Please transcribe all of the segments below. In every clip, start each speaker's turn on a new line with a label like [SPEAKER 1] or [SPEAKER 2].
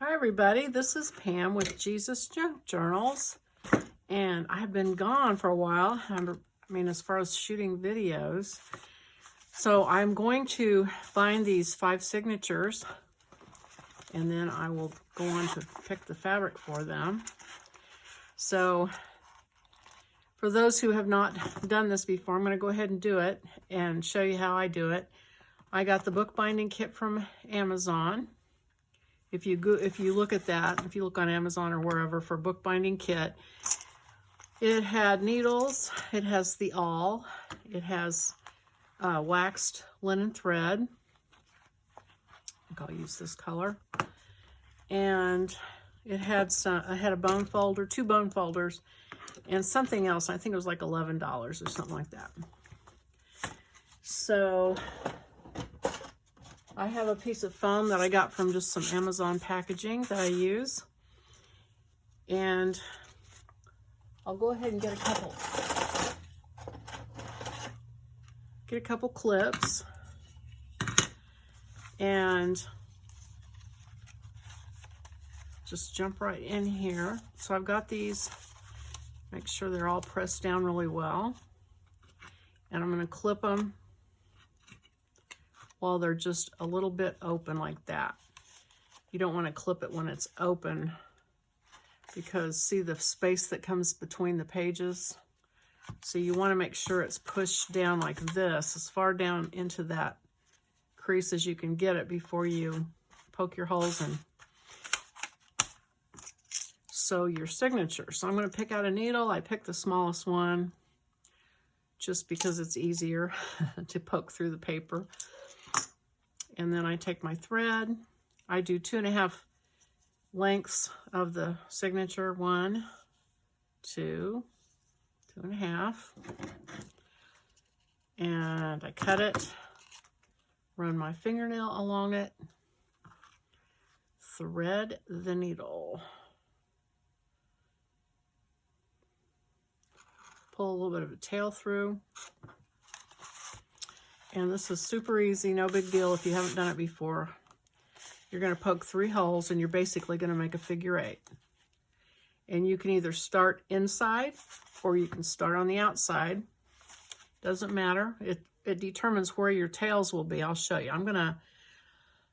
[SPEAKER 1] Hi everybody, this is Pam with Jesusjunkjournals, and I've been gone for a while. As far as shooting videos. So I'm going to find these 5 signatures, and then I will go on to pick the fabric for them. So for those who have not done this before, I'm going to go ahead and do it and show you how I do it. I got the bookbinding kit from Amazon. If you look at that, if you look on Amazon or wherever for bookbinding kit, it had needles, it has the awl, it has waxed linen thread. I think I'll use this color. And it had a bone folder, 2 bone folders, and something else. I think it was like $11 or something like that. So I have a piece of foam that I got from just some Amazon packaging that I use. And I'll go ahead and get a couple clips and just jump right in here. So I've got these, make sure they're all pressed down really well. And I'm going to clip them while they're just a little bit open like that. You don't want to clip it when it's open because see the space that comes between the pages? So you want to make sure it's pushed down like this, as far down into that crease as you can get it before you poke your holes and sew your signature. So I'm going to pick out a needle. I picked the smallest one just because it's easier to poke through the paper. And then I take my thread. I do 2.5 lengths of the signature. 1, 2, 2.5. And I cut it, run my fingernail along it, thread the needle. Pull a little bit of a tail through. And this is super easy, no big deal if you haven't done it before. You're going to poke 3 holes and you're basically going to make a figure 8. And you can either start inside or you can start on the outside. Doesn't matter. It determines where your tails will be. I'll show you.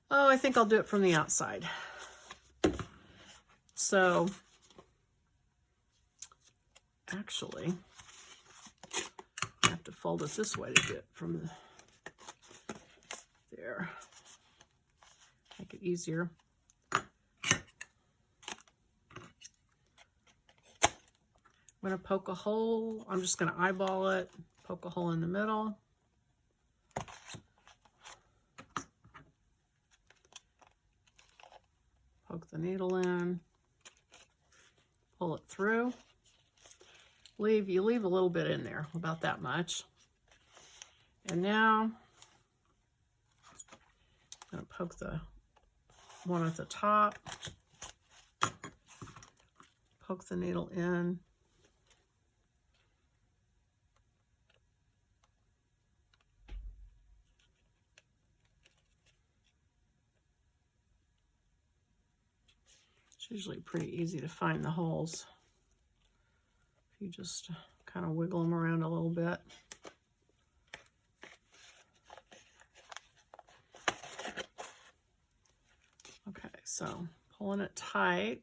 [SPEAKER 1] I think I'll do it from the outside. So, actually, I have to fold it this way to do it from there. Make it easier. I'm going to poke a hole. I'm just going to eyeball it, poke a hole in the middle. Poke the needle in. Pull it through. You leave a little bit in there, about that much. And now I'm going to poke the one at the top, poke the needle in, it's usually pretty easy to find the holes if you just kind of wiggle them around a little bit. Okay, so pulling it tight.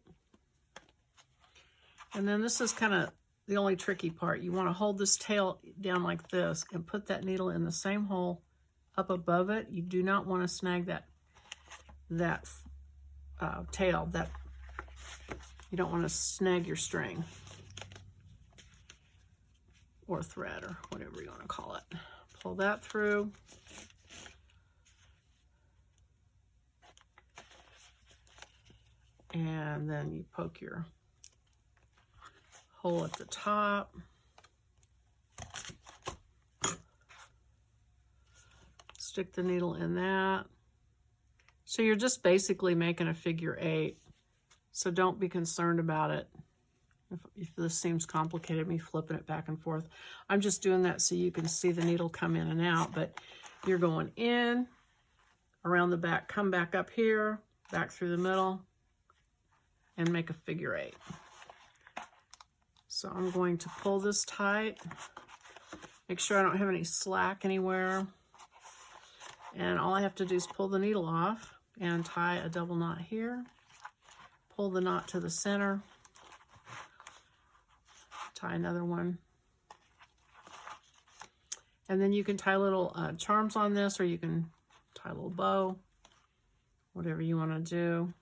[SPEAKER 1] And then this is kind of the only tricky part. You want to hold this tail down like this and put that needle in the same hole up above it. You do not want to snag that tail. You don't want to snag your string or thread or whatever you want to call it. Pull that through. And then you poke your hole at the top. Stick the needle in that. So you're just basically making a figure 8. So don't be concerned about it. If this seems complicated, me flipping it back and forth. I'm just doing that so you can see the needle come in and out. But you're going in, around the back, come back up here, back through the middle, and make a figure 8. So I'm going to pull this tight, make sure I don't have any slack anywhere. And all I have to do is pull the needle off and tie a double knot here, pull the knot to the center, tie another one. And then you can tie little charms on this, or you can tie a little bow, whatever you want to do.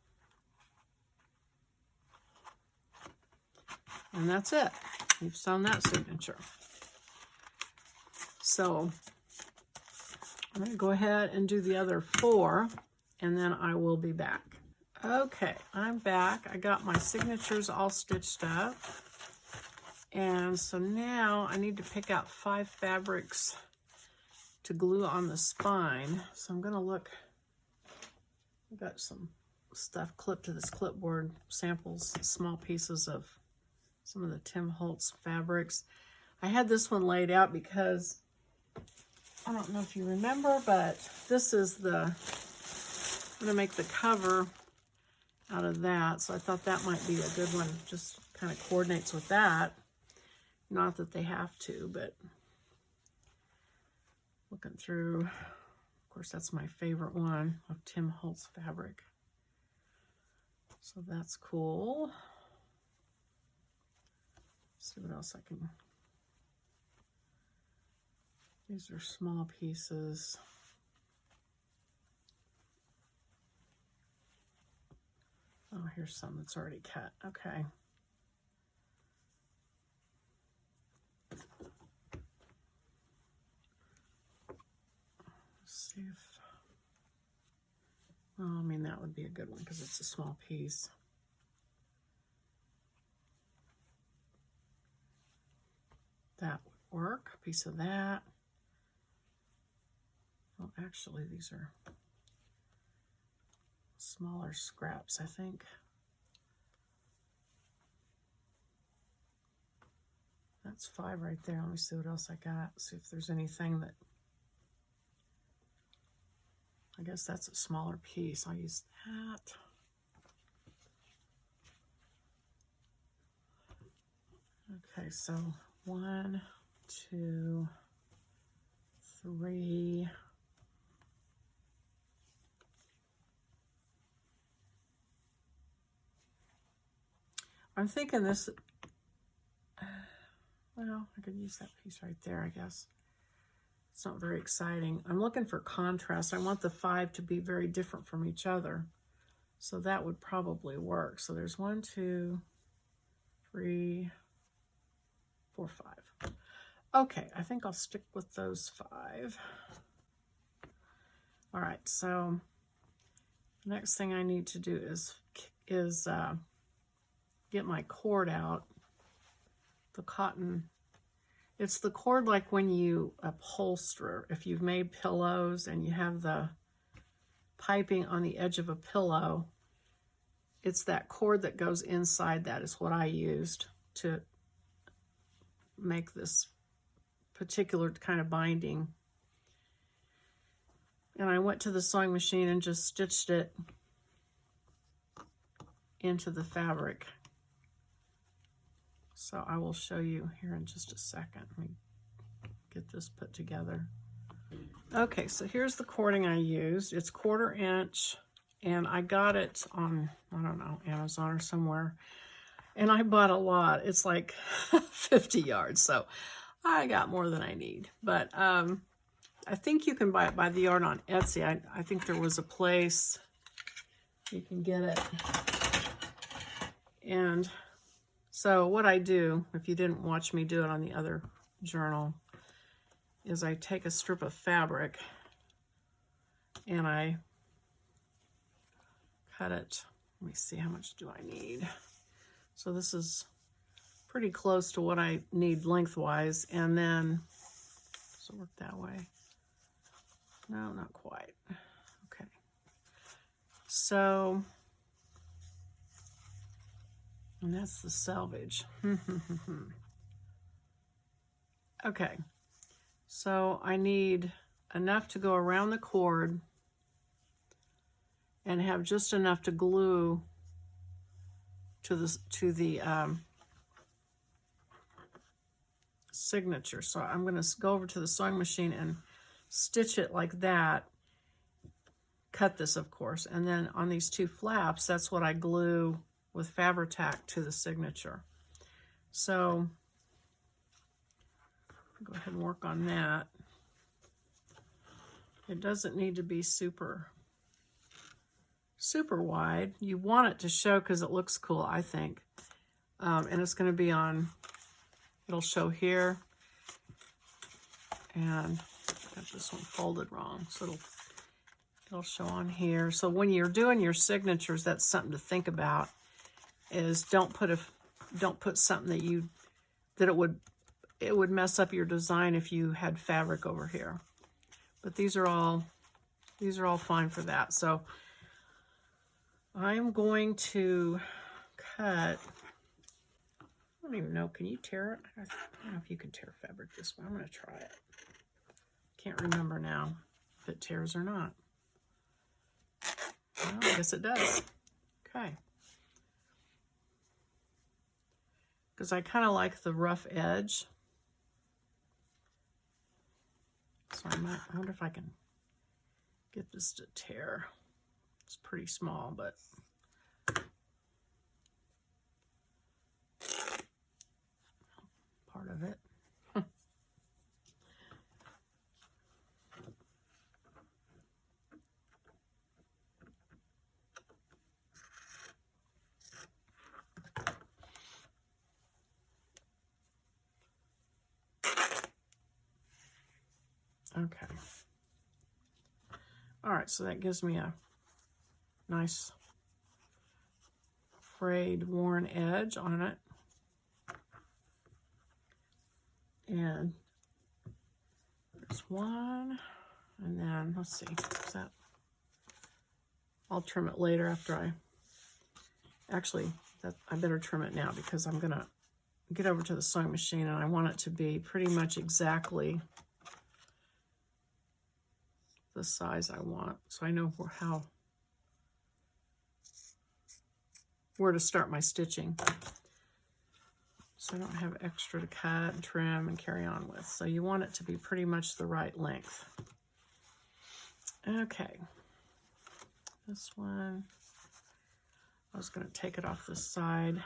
[SPEAKER 1] And that's it. You've sewn that signature. So I'm going to go ahead and do the other 4, and then I will be back. Okay, I'm back. I got my signatures all stitched up. And so now I need to pick out 5 fabrics to glue on the spine. So I'm going to look. I've got some stuff clipped to this clipboard, samples, small pieces of some of the Tim Holtz fabrics. I had this one laid out because I don't know if you remember, but this is the, I'm going to make the cover out of that. So I thought that might be a good one. Just kind of coordinates with that. Not that they have to, but looking through, of course, that's my favorite one of Tim Holtz fabric. So that's cool. Let's see what else I can. These are small pieces. Oh, here's some that's already cut. Okay. Let's see if, well, I mean, that would be a good one because it's a small piece. That would work, a piece of that. Well, actually, these are smaller scraps, I think. That's 5 right there. Let me see what else I got. See if there's anything that, I guess that's a smaller piece. I'll use that. Okay, so 1, 2, 3. I'm thinking this, well, I could use that piece right there, I guess. It's not very exciting. I'm looking for contrast. I want the 5 to be very different from each other. So that would probably work. So there's 1, 2, 3, 4, 5. Okay, I think I'll stick with those 5. All right, so the next thing I need to do is get my cord out. The cotton, it's the cord like when you upholster. If you've made pillows and you have the piping on the edge of a pillow, it's that cord that goes inside that is what I used to make this particular kind of binding. And I went to the sewing machine and just stitched it into the fabric. So I will show you here in just a second. Let me get this put together. Okay, so here's the cording I used. It's 1/4 inch, and I got it on, I don't know, Amazon or somewhere. And I bought a lot. It's like 50 yards, so I got more than I need. But I think you can buy the yarn on Etsy. I think there was a place you can get it. And so what I do, if you didn't watch me do it on the other journal, is I take a strip of fabric and I cut it. Let me see, how much do I need? So this is pretty close to what I need lengthwise, and then, does it work that way? No, not quite. Okay. So, and that's the selvage. Okay. So I need enough to go around the cord and have just enough to glue to the signature. So I'm going to go over to the sewing machine and stitch it like that. Cut this, of course, and then on these two flaps, that's what I glue with Fabri-Tac to the signature. So go ahead and work on that. It doesn't need to be super wide. You want it to show because it looks cool, I think. And it's going to be on, it'll show here. And I got this one folded wrong, so it'll show on here. So when you're doing your signatures, that's something to think about, is don't put something that it would mess up your design if you had fabric over here. But these are all fine for that. So I'm going to cut, I don't even know, can you tear it? I don't know if you can tear fabric this way. I'm going to try it. Can't remember now if it tears or not. Well, I guess it does. Okay. Because I kind of like the rough edge. So I wonder if I can get this to tear. It's pretty small, but part of it. Okay. All right, so that gives me a nice frayed, worn edge on it. And there's one, and then let's see, is that, I'll trim it later after I better trim it now because I'm gonna get over to the sewing machine and I want it to be pretty much exactly the size I want, so I know where to start my stitching, so I don't have extra to cut and trim and carry on with. So you want it to be pretty much the right length. Okay, this one, I was going to take it off this side.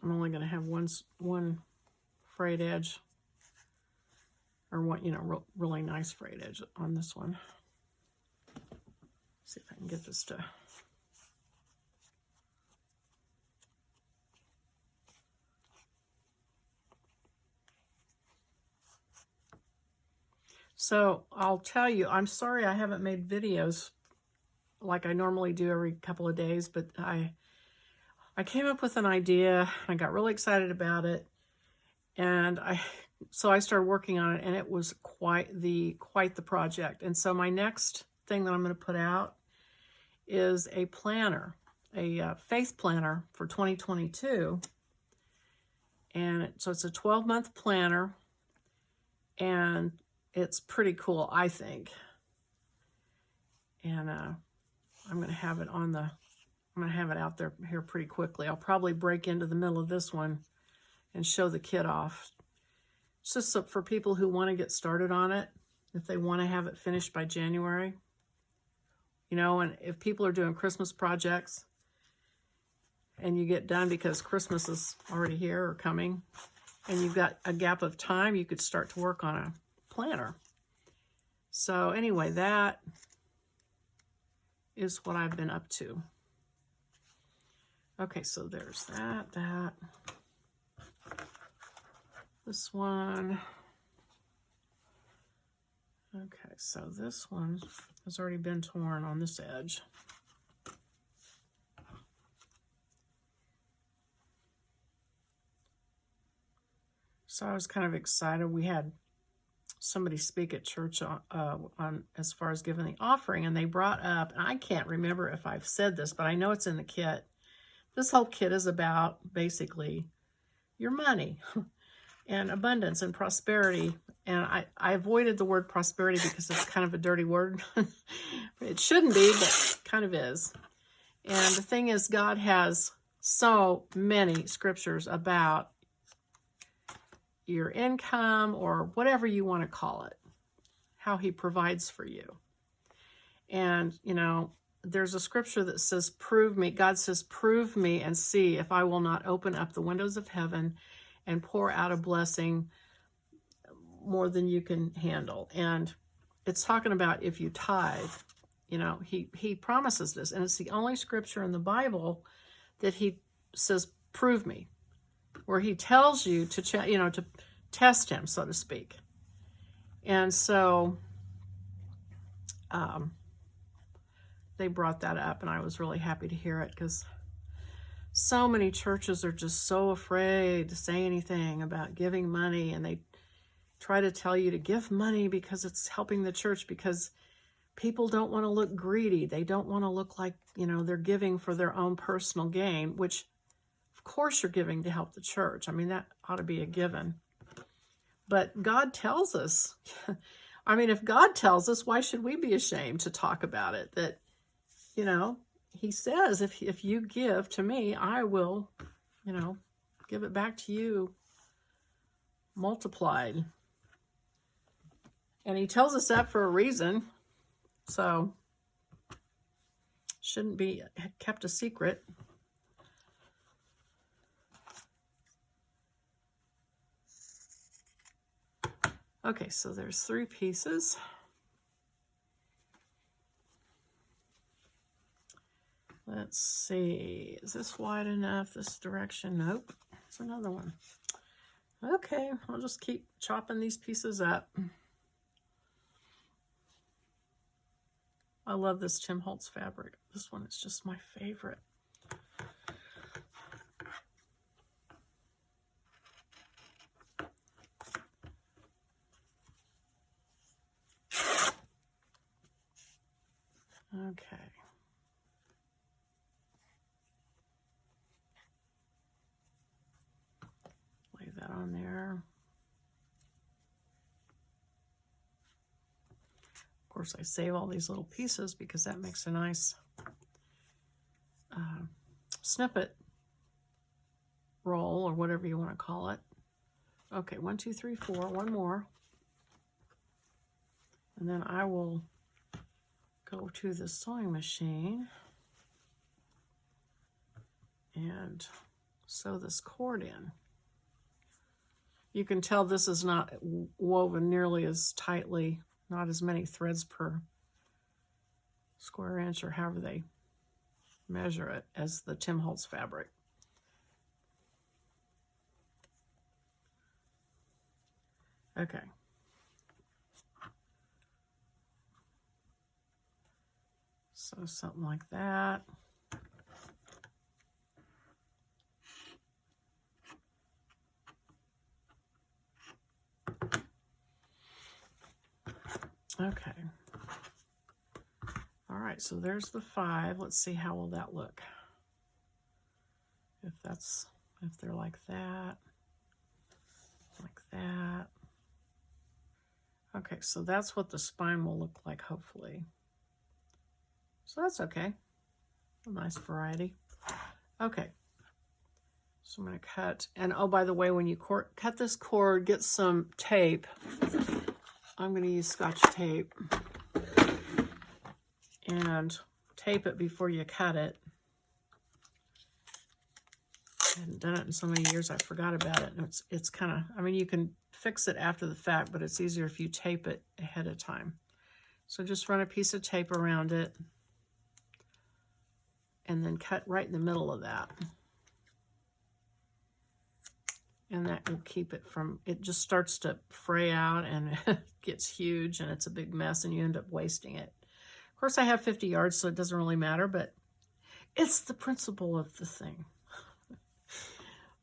[SPEAKER 1] I'm only going to have one frayed edge, or one, really nice frayed edge on this one. See if I can get this to. So I'll tell you, I'm sorry I haven't made videos like I normally do every couple of days, but I came up with an idea. I got really excited about it, and so I started working on it, and it was quite the project. And so my next thing that I'm going to put out is a planner, a faith planner for 2022. And so it's a 12-month planner, and it's pretty cool, I think. And I'm going to have it out there here pretty quickly. I'll probably break into the middle of this one and show the kit off. It's just for people who want to get started on it, if they want to have it finished by January. And if people are doing Christmas projects and you get done because Christmas is already here or coming, and you've got a gap of time, you could start to work on a planner. So anyway, that is what I've been up to. Okay, so there's that. This one. Okay, so this one has already been torn on this edge. So I was kind of excited. We had somebody speak at church on as far as giving the offering, and they brought up, and I can't remember if I've said this, but I know it's in the kit, this whole kit is about basically your money and abundance and prosperity. And I avoided the word prosperity because it's kind of a dirty word. It shouldn't be, but kind of is. And the thing is, God has so many scriptures about your income, or whatever you want to call it, how he provides for you. And, you know, there's a scripture that says, prove me. God says, prove me and see if I will not open up the windows of heaven and pour out a blessing more than you can handle. And it's talking about if you tithe, you know, he promises this. And it's the only scripture in the Bible that he says, prove me, where he tells you to, to test him, so to speak. And so they brought that up, and I was really happy to hear it, because so many churches are just so afraid to say anything about giving money, and they try to tell you to give money because it's helping the church, because people don't want to look greedy. They don't want to look like, you know, they're giving for their own personal gain, which of course you're giving to help the church. I mean, that ought to be a given. But God tells us, I mean, if God tells us, why should we be ashamed to talk about it? That, you know, he says, if you give to me, I will, you know, give it back to you multiplied. And he tells us that for a reason. So, shouldn't be kept a secret. Okay, so there's 3 pieces. Let's see, is this wide enough, this direction? Nope, it's another one. Okay, I'll just keep chopping these pieces up. I love this Tim Holtz fabric. This one is just my favorite. Okay. Lay that on there. Of course, I save all these little pieces because that makes a nice snippet roll, or whatever you want to call it. Okay, 1, 2, 3, 4, one more. And then I will go to the sewing machine and sew this cord in. You can tell this is not woven nearly as tightly, not as many threads per square inch, or however they measure it, as the Tim Holtz fabric. Okay. So something like that. Okay. All right, so there's the 5. Let's see, how will that look? If they're like that, like that. Okay, so that's what the spine will look like, hopefully. So that's okay. A nice variety. Okay. So I'm going to cut. And oh, by the way, when you cut this cord, get some tape. I'm going to use Scotch tape. And tape it before you cut it. I hadn't done it in so many years, I forgot about it. And it's kind of, I mean, you can fix it after the fact, but it's easier if you tape it ahead of time. So just run a piece of tape around it, and then cut right in the middle of that. And that will keep it from, it just starts to fray out, and it gets huge, and it's a big mess, and you end up wasting it. Of course, I have 50 yards, so it doesn't really matter, but it's the principle of the thing.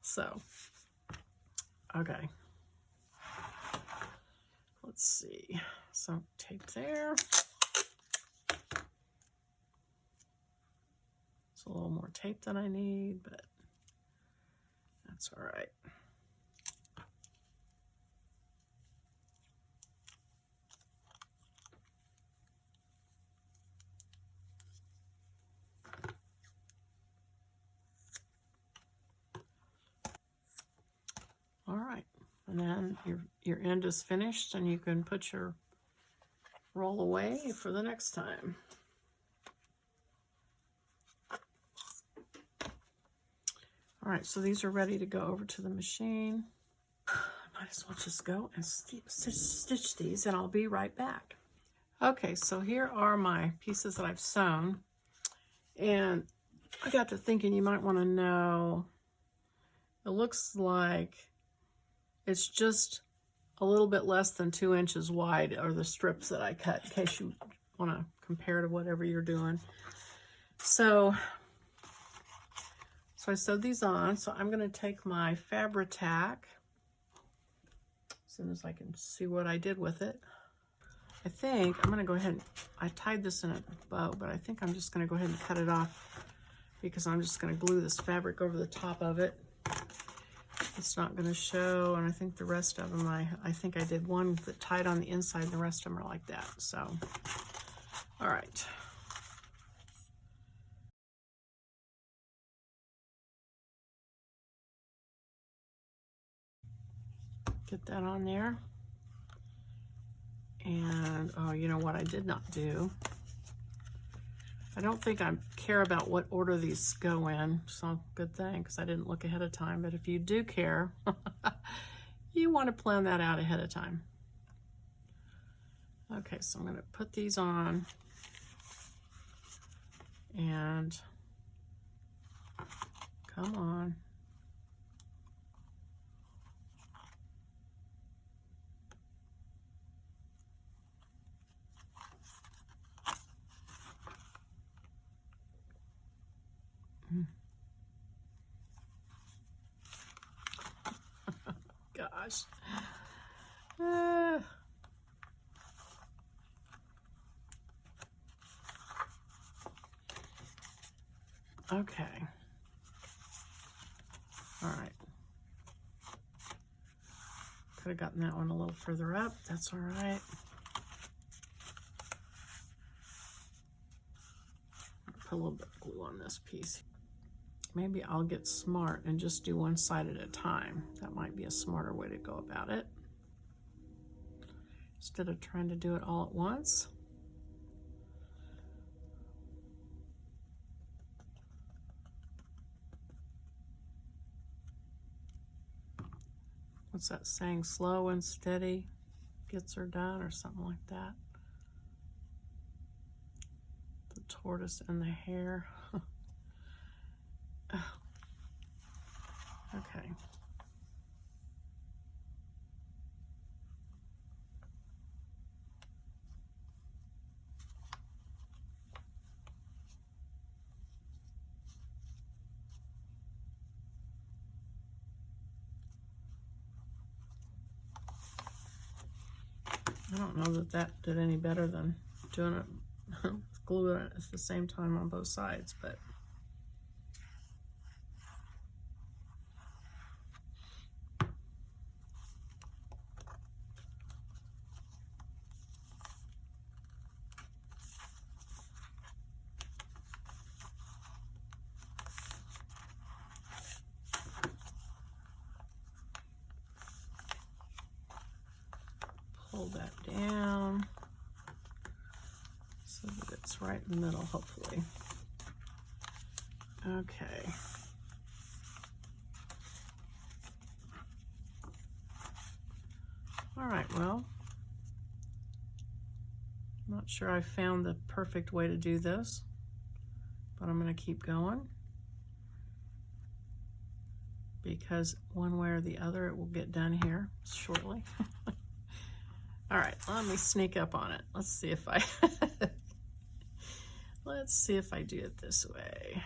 [SPEAKER 1] So, okay. Let's see. So, tape there. It's a little more tape than I need, but that's all right. All right, and then your end is finished, and you can put your roll away for the next time. All right, so these are ready to go over to the machine. I might as well just go and stitch these, and I'll be right back. Okay, so here are my pieces that I've sewn, and I got to thinking you might want to know, it looks like it's just a little bit less than 2 inches wide are the strips that I cut, in case you want to compare to whatever you're doing. So I sewed these on, so I'm going to take my Fabri-Tac as soon as I can see what I did with it. I think I'm going to go ahead and, I tied this in a bow, but I think I'm just going to go ahead and cut it off because I'm just going to glue this fabric over the top of it. It's not going to show, and I think the rest of them, I think I did one that tied on the inside, and the rest of them are like that. So, all right. Get that on there. And, oh, you know what I did not do? I don't think I care about what order these go in, so good thing, because I didn't look ahead of time. But if you do care, you want to plan that out ahead of time. Okay, so I'm going to put these on, and come on. Gosh. Okay. All right. Could have gotten that one a little further up. That's all right. Put a little bit of glue on this piece. Maybe I'll get smart and just do one side at a time. That might be a smarter way to go about it, instead of trying to do it all at once. What's that saying? Slow and steady gets her done, or something like that. The tortoise and the hare. Okay. I don't know that that did any better than doing it with glue at the same time on both sides, but pull that down so that it's right in the middle, hopefully. Okay. All right, well, I'm not sure I found the perfect way to do this, but I'm going to keep going, because one way or the other it will get done here shortly. All right, let me sneak up on it. Let's see if I let's see if I do it this way.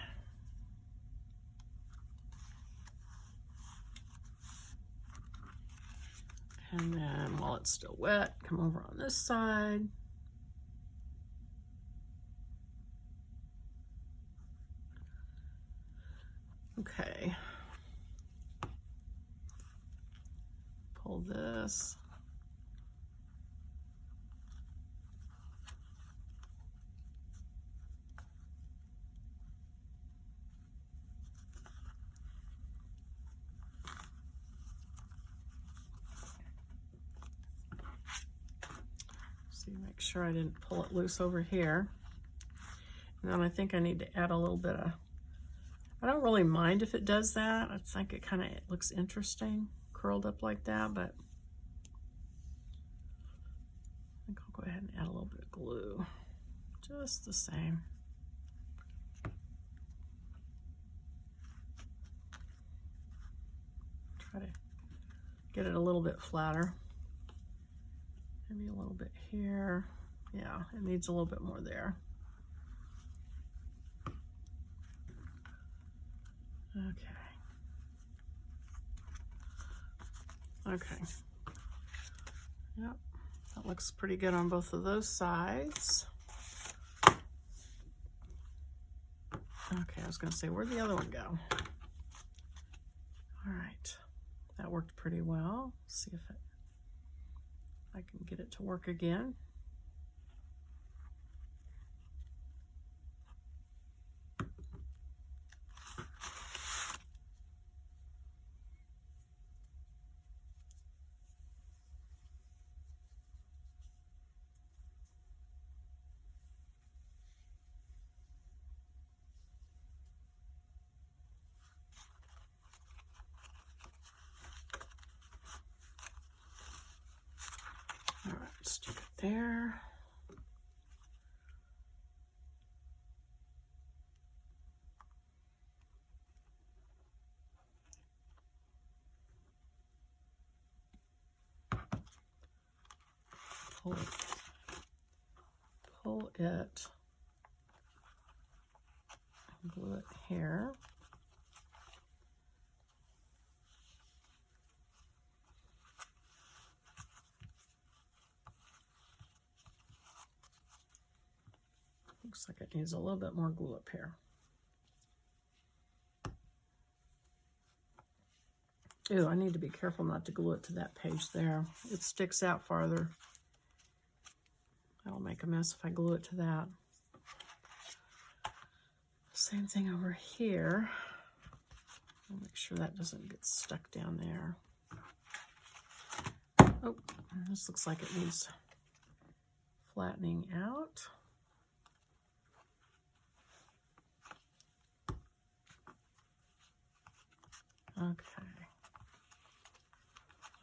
[SPEAKER 1] And then while it's still wet, come over on this side. Okay. Pull this. See, make sure I didn't pull it loose over here. And then I think I need to add a little bit of, I don't really mind if it does that. I think it kind of looks interesting, curled up like that, but I think I'll go ahead and add a little bit of glue, just the same. Try to get it a little bit flatter. Maybe a little bit here. Yeah, it needs a little bit more there. Okay. Yep, that looks pretty good on both of those sides. Okay, I was gonna say, where'd the other one go? All right, that worked pretty well. Let's see if I can get it to work again. All right, stick it there. Pull it, and glue it here. Looks like it needs a little bit more glue up here. Ew, I need to be careful not to glue it to that page there. It sticks out farther. That'll make a mess if I glue it to that. Same thing over here. I'll make sure that doesn't get stuck down there. Oh, this looks like it needs flattening out. Okay.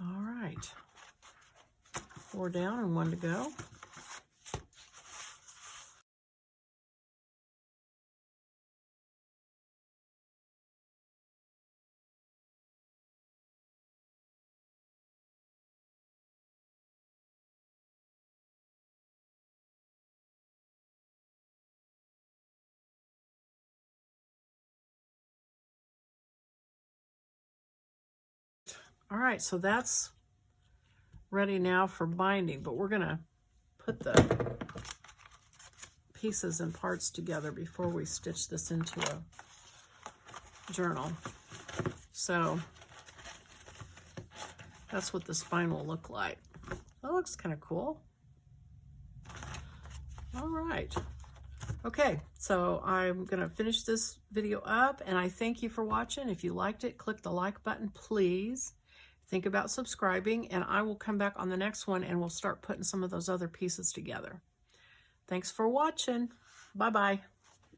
[SPEAKER 1] All right. 4 down and 1 to go. All right, so that's ready now for binding, but we're gonna put the pieces and parts together before we stitch this into a journal. So that's what the spine will look like. That looks kind of cool. All right. Okay, so I'm gonna finish this video up, and I thank you for watching. If you liked it, click the like button, please. Think about subscribing, and I will come back on the next one and we'll start putting some of those other pieces together. Thanks for watching. Bye-bye.